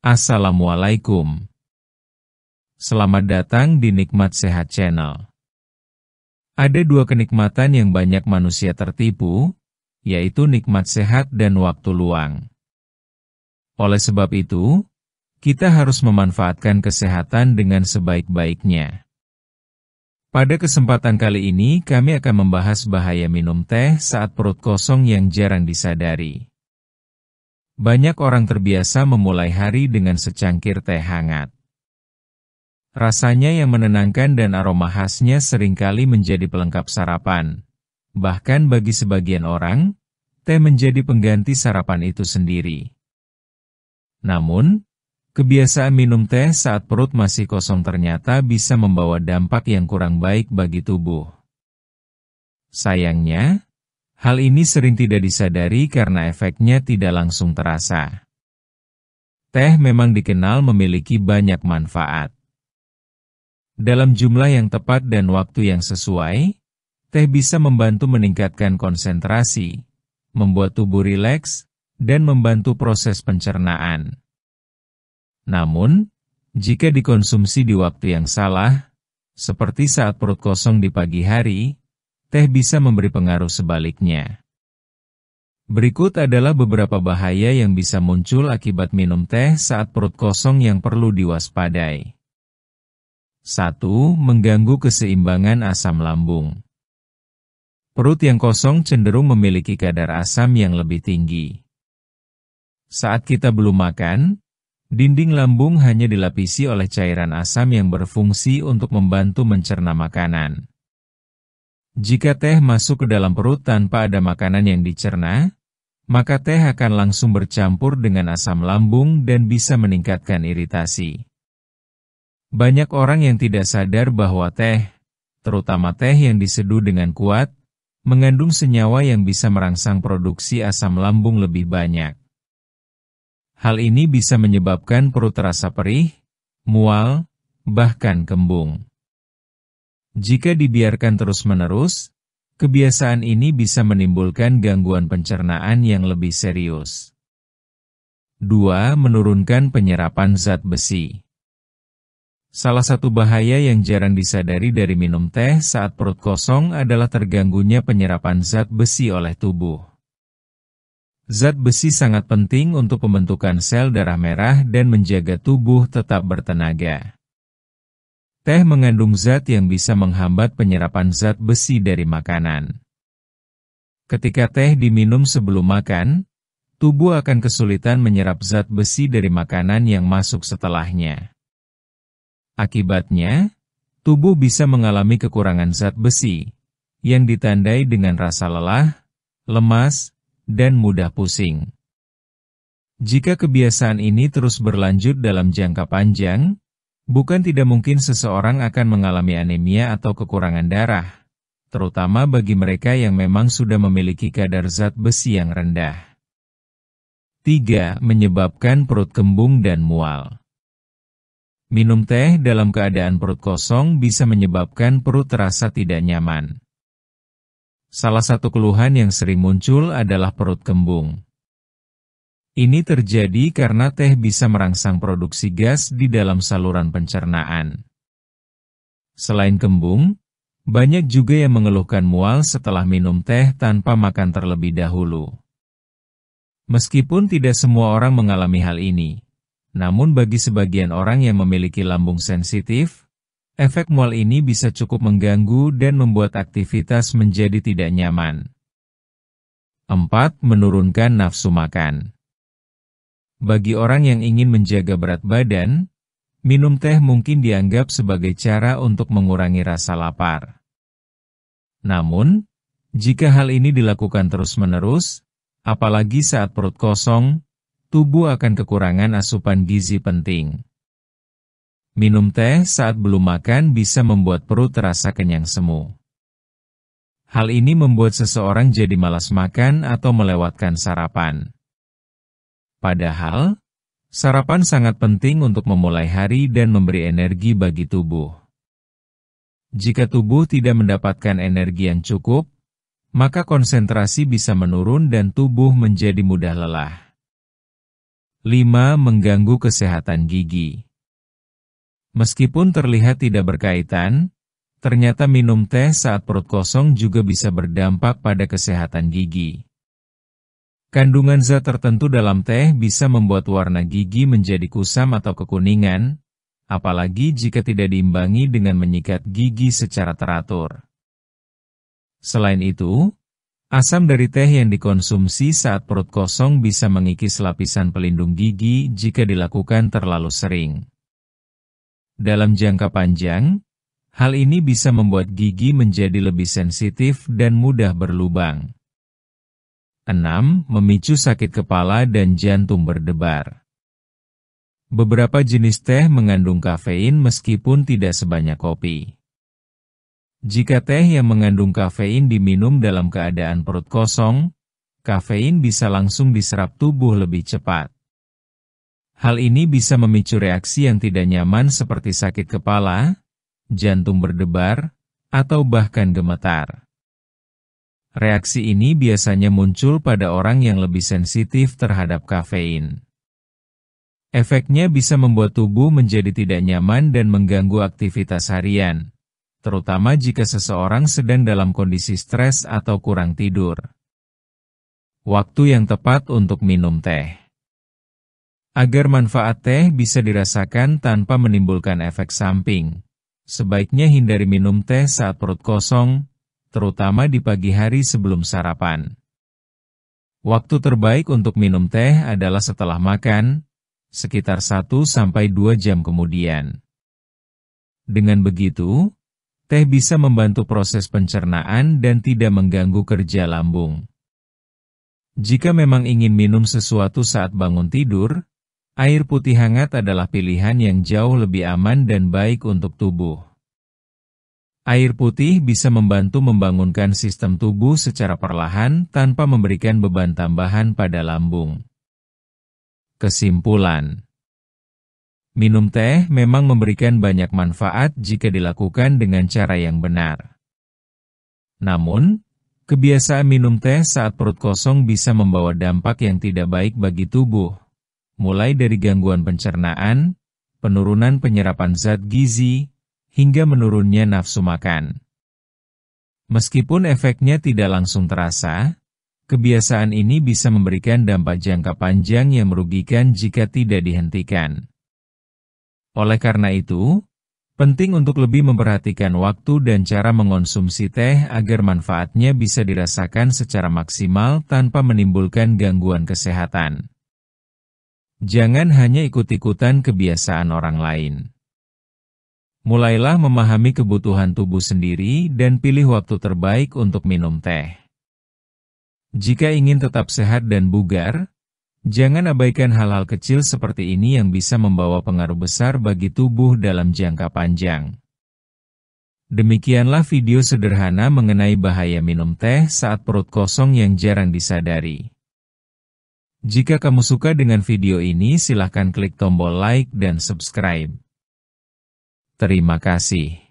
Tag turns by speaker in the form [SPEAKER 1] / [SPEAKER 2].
[SPEAKER 1] Assalamualaikum. Selamat datang di Nikmat Sehat Channel. Ada dua kenikmatan yang banyak manusia tertipu, yaitu nikmat sehat dan waktu luang. Oleh sebab itu, kita harus memanfaatkan kesehatan dengan sebaik-baiknya. Pada kesempatan kali ini, kami akan membahas bahaya minum teh saat perut kosong yang jarang disadari. Banyak orang terbiasa memulai hari dengan secangkir teh hangat. Rasanya yang menenangkan dan aroma khasnya seringkali menjadi pelengkap sarapan. Bahkan bagi sebagian orang, teh menjadi pengganti sarapan itu sendiri. Namun, kebiasaan minum teh saat perut masih kosong ternyata bisa membawa dampak yang kurang baik bagi tubuh. Sayangnya, hal ini sering tidak disadari karena efeknya tidak langsung terasa. Teh memang dikenal memiliki banyak manfaat. Dalam jumlah yang tepat dan waktu yang sesuai, teh bisa membantu meningkatkan konsentrasi, membuat tubuh rileks, dan membantu proses pencernaan. Namun, jika dikonsumsi di waktu yang salah, seperti saat perut kosong di pagi hari, teh bisa memberi pengaruh sebaliknya. Berikut adalah beberapa bahaya yang bisa muncul akibat minum teh saat perut kosong yang perlu diwaspadai. 1. Mengganggu keseimbangan asam lambung. Perut yang kosong cenderung memiliki kadar asam yang lebih tinggi. Saat kita belum makan, dinding lambung hanya dilapisi oleh cairan asam yang berfungsi untuk membantu mencerna makanan. Jika teh masuk ke dalam perut tanpa ada makanan yang dicerna, maka teh akan langsung bercampur dengan asam lambung dan bisa meningkatkan iritasi. Banyak orang yang tidak sadar bahwa teh, terutama teh yang diseduh dengan kuat, mengandung senyawa yang bisa merangsang produksi asam lambung lebih banyak. Hal ini bisa menyebabkan perut terasa perih, mual, bahkan kembung. Jika dibiarkan terus-menerus, kebiasaan ini bisa menimbulkan gangguan pencernaan yang lebih serius. 2. Menurunkan penyerapan zat besi. Salah satu bahaya yang jarang disadari dari minum teh saat perut kosong adalah terganggunya penyerapan zat besi oleh tubuh. Zat besi sangat penting untuk pembentukan sel darah merah dan menjaga tubuh tetap bertenaga. Teh mengandung zat yang bisa menghambat penyerapan zat besi dari makanan. Ketika teh diminum sebelum makan, tubuh akan kesulitan menyerap zat besi dari makanan yang masuk setelahnya. Akibatnya, tubuh bisa mengalami kekurangan zat besi, yang ditandai dengan rasa lelah, lemas, dan mudah pusing. Jika kebiasaan ini terus berlanjut dalam jangka panjang, bukan tidak mungkin seseorang akan mengalami anemia atau kekurangan darah, terutama bagi mereka yang memang sudah memiliki kadar zat besi yang rendah. 3. Menyebabkan perut kembung dan mual. Minum teh dalam keadaan perut kosong bisa menyebabkan perut terasa tidak nyaman. Salah satu keluhan yang sering muncul adalah perut kembung. Ini terjadi karena teh bisa merangsang produksi gas di dalam saluran pencernaan. Selain kembung, banyak juga yang mengeluhkan mual setelah minum teh tanpa makan terlebih dahulu. Meskipun tidak semua orang mengalami hal ini, namun bagi sebagian orang yang memiliki lambung sensitif, efek mual ini bisa cukup mengganggu dan membuat aktivitas menjadi tidak nyaman. 4. Menurunkan nafsu makan. Bagi orang yang ingin menjaga berat badan, minum teh mungkin dianggap sebagai cara untuk mengurangi rasa lapar. Namun, jika hal ini dilakukan terus-menerus, apalagi saat perut kosong, tubuh akan kekurangan asupan gizi penting. Minum teh saat belum makan bisa membuat perut terasa kenyang semu. Hal ini membuat seseorang jadi malas makan atau melewatkan sarapan. Padahal, sarapan sangat penting untuk memulai hari dan memberi energi bagi tubuh. Jika tubuh tidak mendapatkan energi yang cukup, maka konsentrasi bisa menurun dan tubuh menjadi mudah lelah. 5. Mengganggu kesehatan gigi. Meskipun terlihat tidak berkaitan, ternyata minum teh saat perut kosong juga bisa berdampak pada kesehatan gigi. Kandungan zat tertentu dalam teh bisa membuat warna gigi menjadi kusam atau kekuningan, apalagi jika tidak diimbangi dengan menyikat gigi secara teratur. Selain itu, asam dari teh yang dikonsumsi saat perut kosong bisa mengikis lapisan pelindung gigi jika dilakukan terlalu sering. Dalam jangka panjang, hal ini bisa membuat gigi menjadi lebih sensitif dan mudah berlubang. 6. Memicu sakit kepala dan jantung berdebar. Beberapa jenis teh mengandung kafein meskipun tidak sebanyak kopi. Jika teh yang mengandung kafein diminum dalam keadaan perut kosong, kafein bisa langsung diserap tubuh lebih cepat. Hal ini bisa memicu reaksi yang tidak nyaman seperti sakit kepala, jantung berdebar, atau bahkan gemetar. Reaksi ini biasanya muncul pada orang yang lebih sensitif terhadap kafein. Efeknya bisa membuat tubuh menjadi tidak nyaman dan mengganggu aktivitas harian, terutama jika seseorang sedang dalam kondisi stres atau kurang tidur. Waktu yang tepat untuk minum teh. Agar manfaat teh bisa dirasakan tanpa menimbulkan efek samping, sebaiknya hindari minum teh saat perut kosong, terutama di pagi hari sebelum sarapan. Waktu terbaik untuk minum teh adalah setelah makan, sekitar 1-2 jam kemudian. Dengan begitu, teh bisa membantu proses pencernaan dan tidak mengganggu kerja lambung. Jika memang ingin minum sesuatu saat bangun tidur, air putih hangat adalah pilihan yang jauh lebih aman dan baik untuk tubuh. Air putih bisa membantu membangunkan sistem tubuh secara perlahan tanpa memberikan beban tambahan pada lambung. Kesimpulan: minum teh memang memberikan banyak manfaat jika dilakukan dengan cara yang benar. Namun, kebiasaan minum teh saat perut kosong bisa membawa dampak yang tidak baik bagi tubuh, mulai dari gangguan pencernaan, penurunan penyerapan zat gizi, hingga menurunnya nafsu makan. Meskipun efeknya tidak langsung terasa, kebiasaan ini bisa memberikan dampak jangka panjang yang merugikan jika tidak dihentikan. Oleh karena itu, penting untuk lebih memperhatikan waktu dan cara mengonsumsi teh agar manfaatnya bisa dirasakan secara maksimal tanpa menimbulkan gangguan kesehatan. Jangan hanya ikut-ikutan kebiasaan orang lain. Mulailah memahami kebutuhan tubuh sendiri dan pilih waktu terbaik untuk minum teh. Jika ingin tetap sehat dan bugar, jangan abaikan hal-hal kecil seperti ini yang bisa membawa pengaruh besar bagi tubuh dalam jangka panjang. Demikianlah video sederhana mengenai bahaya minum teh saat perut kosong yang jarang disadari. Jika kamu suka dengan video ini, silahkan klik tombol like dan subscribe. Terima kasih.